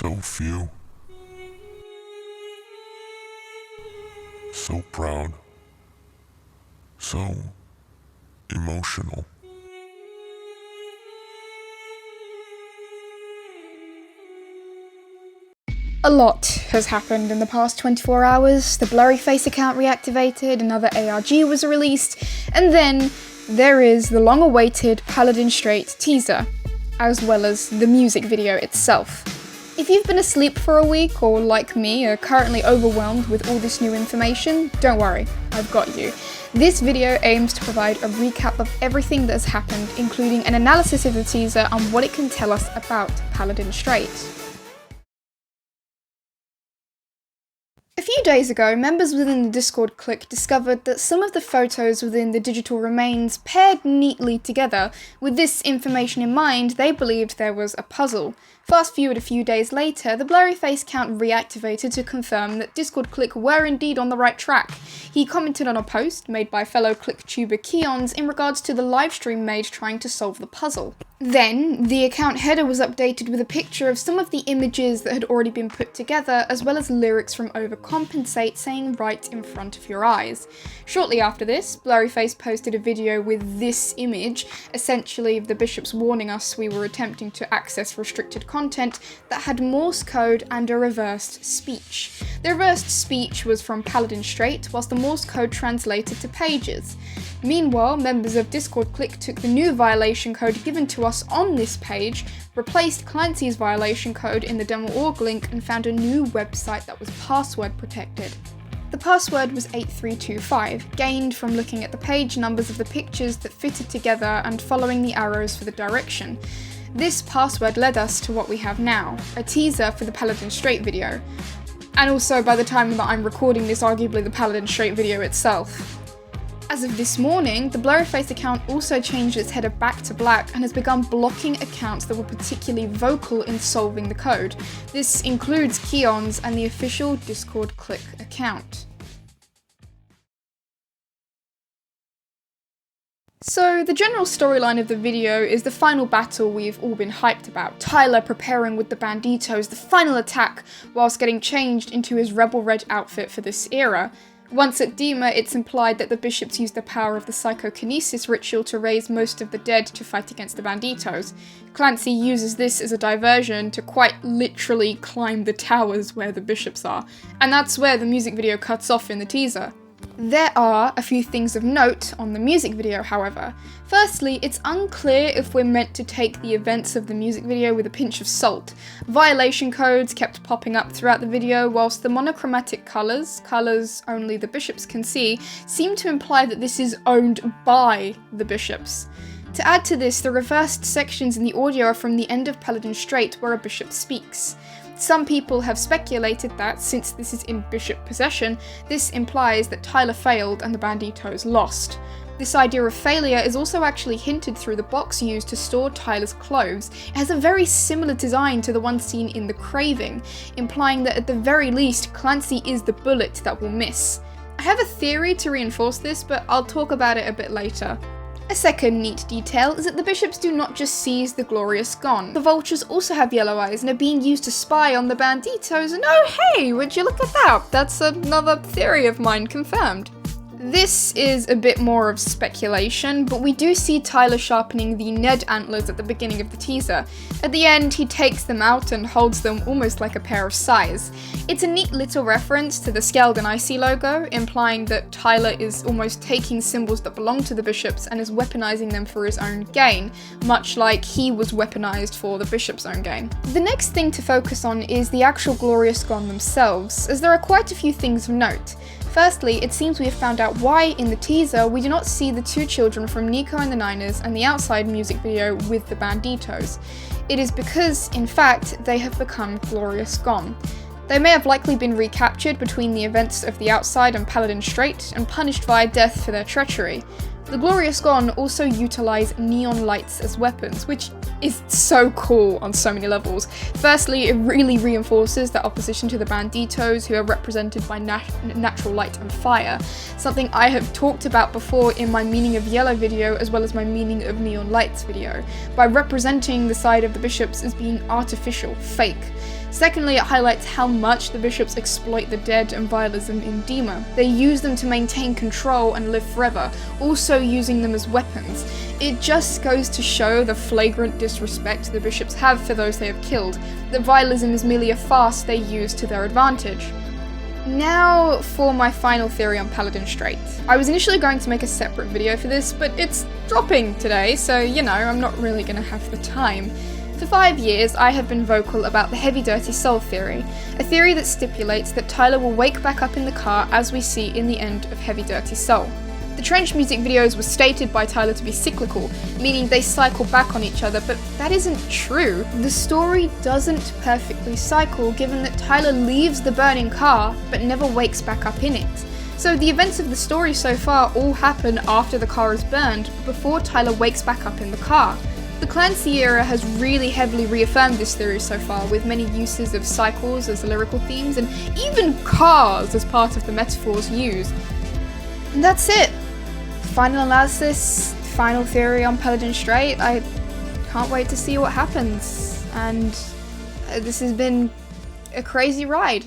So few. So proud. So emotional. A lot has happened in the past 24 hours. The Blurry Face account reactivated, another ARG was released, and then there is the long-awaited Paladin Strait teaser, as well as the music video itself. If you've been asleep for a week, or like me, are currently overwhelmed with all this new information, don't worry, I've got you. This video aims to provide a recap of everything that has happened, including an analysis of the teaser and what it can tell us about Paladin Strait. A few days ago, members within the Discord clique discovered that some of the photos within the digital remains paired neatly together. With this information in mind, they believed there was a puzzle. Fast forward a few days later, the Blurry Face account reactivated to confirm that Discord clique were indeed on the right track. He commented on a post made by fellow clique tuber Keons in regards to the livestream made trying to solve the puzzle. Then, the account header was updated with a picture of some of the images that had already been put together, as well as lyrics from Overcompensate saying right in front of your eyes. Shortly after this, Blurry Face posted a video with this image, essentially the bishops warning us we were attempting to access restricted content that had Morse code and a reversed speech. The reversed speech was from Paladin Strait, whilst the Morse code translated to pages. Meanwhile, members of Discord clique took the new violation code given to us on this page, replaced Clancy's violation code in the Dema.org link, and found a new website that was password protected. The password was 8325, gained from looking at the page numbers of the pictures that fitted together and following the arrows for the direction. This password led us to what we have now, a teaser for the Paladin Strait video. And also, by the time that I'm recording this, arguably the Paladin Strait video itself. As of this morning, the Blurry Face account also changed its header back to black and has begun blocking accounts that were particularly vocal in solving the code. This includes Keons and the official Discord clique account. So, the general storyline of the video is the final battle we've all been hyped about. Tyler preparing with the Banditos, the final attack, whilst getting changed into his Rebel Red outfit for this era. Once at Dema, it's implied that the bishops used the power of the psychokinesis ritual to raise most of the dead to fight against the Banditos. Clancy uses this as a diversion to quite literally climb the towers where the bishops are, and that's where the music video cuts off in the teaser. There are a few things of note on the music video, however. Firstly, it's unclear if we're meant to take the events of the music video with a pinch of salt. Violation codes kept popping up throughout the video, whilst the monochromatic colours only the bishops can see, seem to imply that this is owned by the bishops. To add to this, the reversed sections in the audio are from the end of Paladin Strait, where a bishop speaks. Some people have speculated that, since this is in bishop possession, this implies that Tyler failed and the Banditos lost. This idea of failure is also actually hinted through the box used to store Tyler's clothes. It has a very similar design to the one seen in The Craving, implying that at the very least, Clancy is the bullet that will miss. I have a theory to reinforce this, but I'll talk about it a bit later. A second neat detail is that the bishops do not just seize the glorious gone. The vultures also have yellow eyes and are being used to spy on the Banditos, and oh hey, would you look at that? That's another theory of mine confirmed. This is a bit more of speculation, but we do see Tyler sharpening the Ned antlers at the beginning of the teaser. At the end, he takes them out and holds them almost like a pair of sais. It's a neat little reference to the Skeld and Icy logo, implying that Tyler is almost taking symbols that belong to the bishops and is weaponizing them for his own gain, much like he was weaponized for the bishops' own gain. The next thing to focus on is the actual glorious gone themselves, as there are quite a few things of note. Firstly, it seems we have found out why, in the teaser, we do not see the two children from Nico and the Niners and the Outside music video with the Banditos. It is because, in fact, they have become glorious gone. They may have likely been recaptured between the events of the Outside and Paladin Strait and punished via death for their treachery. The glorious gone also utilise neon lights as weapons, which is so cool on so many levels. Firstly, it really reinforces the opposition to the Banditos, who are represented by natural light and fire, something I have talked about before in my Meaning of Yellow video as well as my Meaning of Neon Lights video, by representing the side of the bishops as being artificial, fake. Secondly, it highlights how much the bishops exploit the dead and vialism in Dema. They use them to maintain control and live forever, also using them as weapons. It just goes to show the flagrant disrespect the bishops have for those they have killed, that vialism is merely a farce they use to their advantage. Now for my final theory on Paladin Strait. I was initially going to make a separate video for this, but it's dropping today, so you know, I'm not really gonna have the time. For 5 years, I have been vocal about the heavy dirty soul theory, a theory that stipulates that Tyler will wake back up in the car as we see in the end of Heavy Dirty Soul. The Trench music videos were stated by Tyler to be cyclical, meaning they cycle back on each other, but that isn't true. The story doesn't perfectly cycle, given that Tyler leaves the burning car, but never wakes back up in it. So the events of the story so far all happen after the car is burned, before Tyler wakes back up in the car. The Clancy era has really heavily reaffirmed this theory so far, with many uses of cycles as lyrical themes, and even cars as part of the metaphors used. And that's it. Final analysis, final theory on Paladin Strait. I can't wait to see what happens. And this has been a crazy ride.